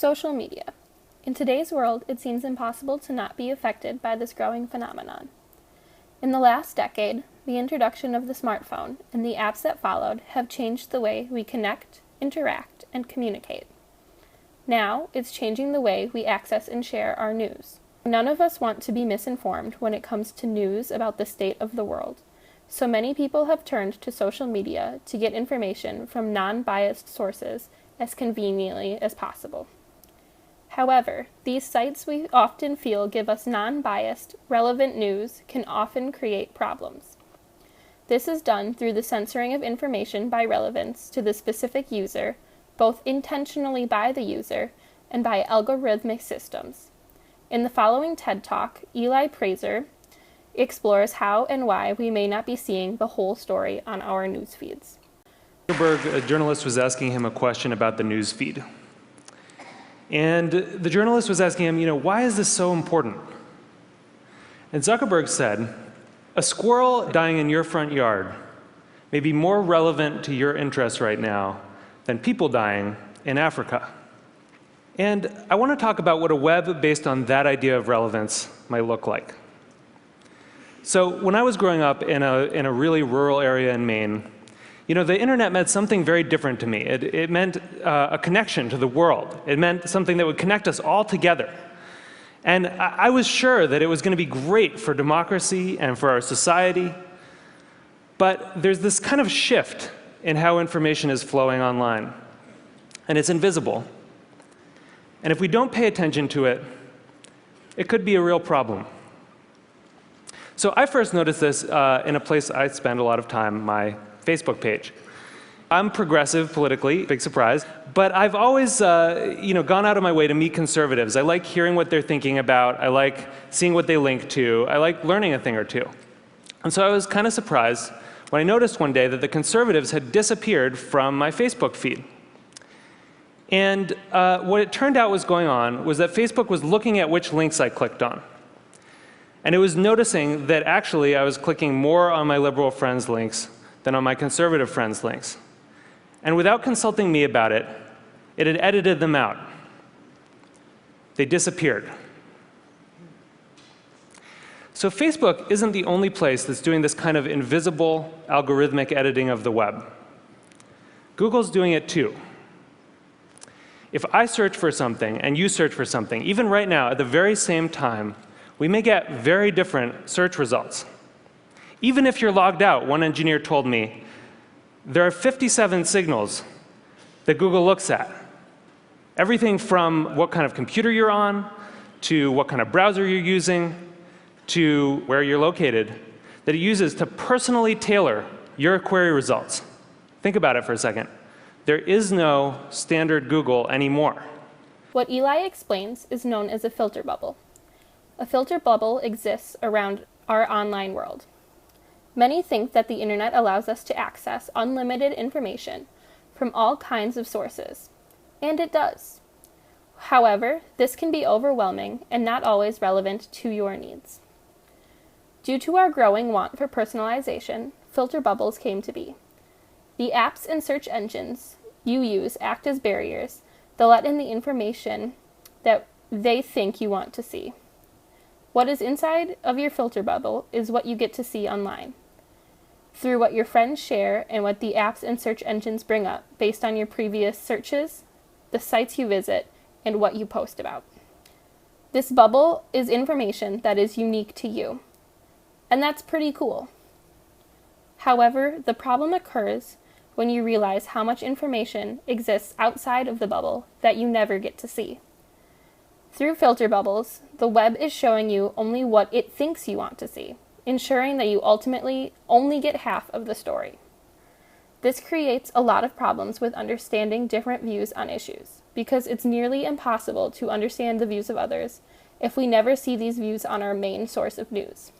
Social media. In today's world, it seems impossible to not be affected by this growing phenomenon. In the last decade, the introduction of the smartphone and the apps that followed have changed the way we connect, interact, and communicate. Now, it's changing the way we access and share our news. None of us want to be misinformed when it comes to news about the state of the world, so many people have turned to social media to get information from non-biased sources as conveniently as possible. However, these sites we often feel give us non-biased, relevant news can often create problems. This is done through the censoring of information by relevance to the specific user, both intentionally by the user and by algorithmic systems. In the following TED Talk, Eli Prazer explores how and why we may not be seeing the whole story on our news feeds. Zuckerberg, a journalist was asking him a question about the news feed. And the journalist was asking him, why is this so important? And Zuckerberg said, a squirrel dying in your front yard may be more relevant to your interests right now than people dying in Africa. And I want to talk about what a web based on that idea of relevance might look like. So when I was growing up in a really rural area in Maine, the internet meant something very different to me. It meant a connection to the world. It meant something that would connect us all together. And I was sure that it was going to be great for democracy and for our society. But there's this kind of shift in how information is flowing online. And it's invisible. And if we don't pay attention to it, it could be a real problem. So I first noticed this in a place I spend a lot of time, my Facebook page. I'm progressive politically, big surprise, but I've always gone out of my way to meet conservatives. I like hearing what they're thinking about. I like seeing what they link to. I like learning a thing or two. And so I was kind of surprised when I noticed one day that the conservatives had disappeared from my Facebook feed. And what it turned out was going on was that Facebook was looking at which links I clicked on. And it was noticing that actually I was clicking more on my liberal friends' links than on my conservative friends' links. And without consulting me about it, it had edited them out. They disappeared. So Facebook isn't the only place that's doing this kind of invisible algorithmic editing of the web. Google's doing it too. If I search for something and you search for something, even right now at the very same time, we may get very different search results. Even if you're logged out, one engineer told me, there are 57 signals that Google looks at. Everything from what kind of computer you're on, to what kind of browser you're using, to where you're located, that it uses to personally tailor your query results. Think about it for a second. There is no standard Google anymore. What Eli explains is known as a filter bubble. A filter bubble exists around our online world. Many think that the internet allows us to access unlimited information from all kinds of sources, and it does. However, this can be overwhelming and not always relevant to your needs. Due to our growing want for personalization, filter bubbles came to be. The apps and search engines you use act as barriers that let in the information that they think you want to see. What is inside of your filter bubble is what you get to see online, through what your friends share and what the apps and search engines bring up based on your previous searches, the sites you visit, and what you post about. This bubble is information that is unique to you, and that's pretty cool. However, the problem occurs when you realize how much information exists outside of the bubble that you never get to see. Through filter bubbles, the web is showing you only what it thinks you want to see, ensuring that you ultimately only get half of the story. This creates a lot of problems with understanding different views on issues, because it's nearly impossible to understand the views of others if we never see these views on our main source of news.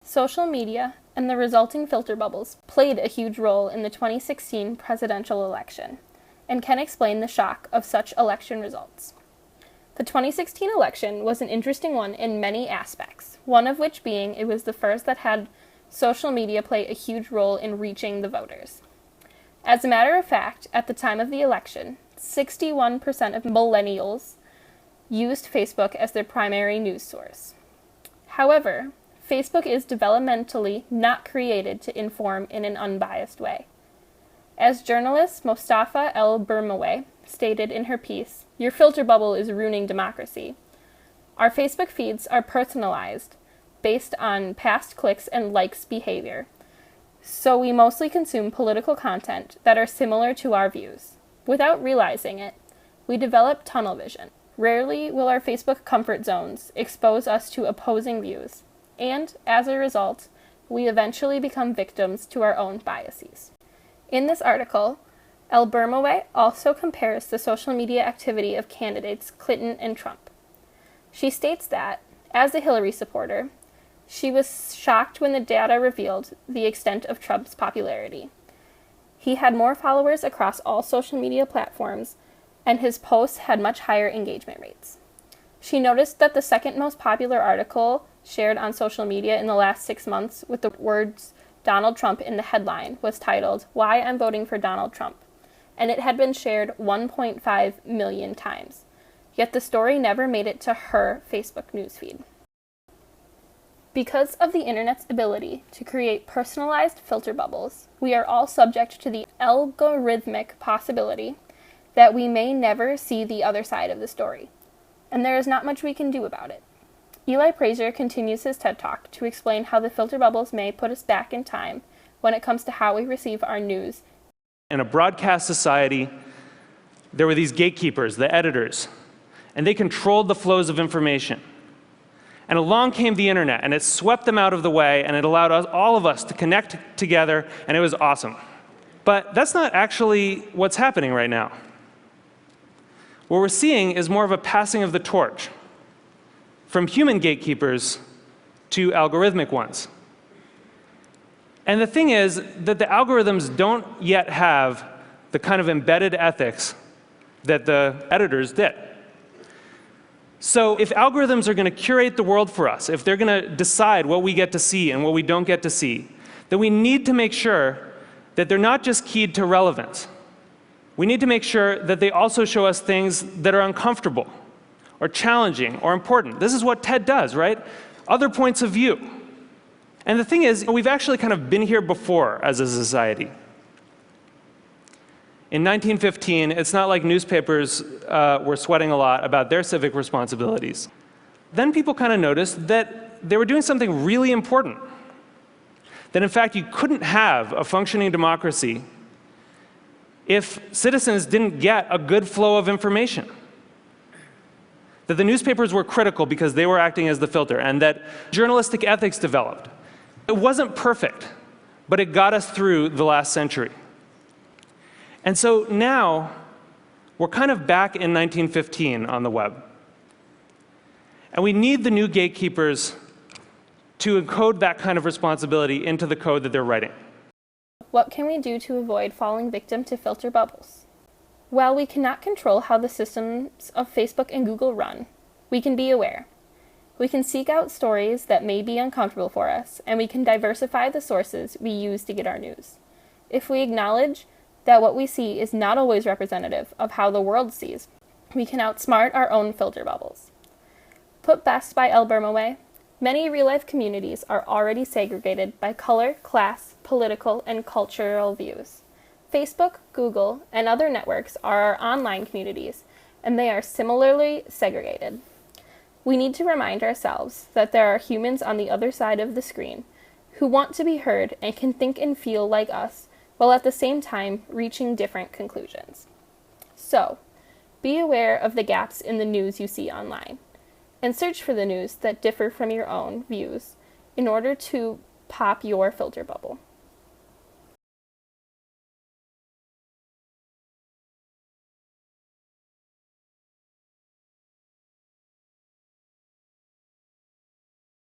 Social media and the resulting filter bubbles played a huge role in the 2016 presidential election, and can explain the shock of such election results. The 2016 election was an interesting one in many aspects, one of which being it was the first that had social media play a huge role in reaching the voters. As a matter of fact, at the time of the election, 61% of millennials used Facebook as their primary news source. However, Facebook is developmentally not created to inform in an unbiased way. As journalist Mostafa El-Bermaway stated in her piece, "Your filter bubble is ruining democracy." Our Facebook feeds are personalized, based on past clicks and likes behavior, so we mostly consume political content that are similar to our views. Without realizing it, we develop tunnel vision. Rarely will our Facebook comfort zones expose us to opposing views, and as a result, we eventually become victims to our own biases. In this article, El-Bermaway also compares the social media activity of candidates Clinton and Trump. She states that, as a Hillary supporter, she was shocked when the data revealed the extent of Trump's popularity. He had more followers across all social media platforms, and his posts had much higher engagement rates. She noticed that the second most popular article shared on social media in the last 6 months with the words Donald Trump in the headline was titled, "Why I'm Voting for Donald Trump," and it had been shared 1.5 million times. Yet the story never made it to her Facebook newsfeed. Because of the internet's ability to create personalized filter bubbles, we are all subject to the algorithmic possibility that we may never see the other side of the story, and there is not much we can do about it. Eli Frazier continues his TED Talk to explain how the filter bubbles may put us back in time when it comes to how we receive our news. In a broadcast society, there were these gatekeepers, the editors, and they controlled the flows of information. And along came the internet, and it swept them out of the way, and it allowed all of us to connect together, and it was awesome. But that's not actually what's happening right now. What we're seeing is more of a passing of the torch from human gatekeepers to algorithmic ones. And the thing is that the algorithms don't yet have the kind of embedded ethics that the editors did. So if algorithms are going to curate the world for us, if they're going to decide what we get to see and what we don't get to see, then we need to make sure that they're not just keyed to relevance. We need to make sure that they also show us things that are uncomfortable or challenging or important. This is what TED does, right? Other points of view. And the thing is, we've actually kind of been here before as a society. In 1915, it's not like newspapers were sweating a lot about their civic responsibilities. Then people kind of noticed that they were doing something really important. That in fact, you couldn't have a functioning democracy if citizens didn't get a good flow of information. That the newspapers were critical because they were acting as the filter, and that journalistic ethics developed. It wasn't perfect, but it got us through the last century. And so now, we're kind of back in 1915 on the web. And we need the new gatekeepers to encode that kind of responsibility into the code that they're writing. What can we do to avoid falling victim to filter bubbles? While we cannot control how the systems of Facebook and Google run, we can be aware. We can seek out stories that may be uncomfortable for us, and we can diversify the sources we use to get our news. If we acknowledge that what we see is not always representative of how the world sees, we can outsmart our own filter bubbles. Put best by El-Bermaway, many real-life communities are already segregated by color, class, political, and cultural views. Facebook, Google, and other networks are our online communities, and they are similarly segregated. We need to remind ourselves that there are humans on the other side of the screen who want to be heard and can think and feel like us, while at the same time reaching different conclusions. So, be aware of the gaps in the news you see online, and search for the news that differ from your own views in order to pop your filter bubble.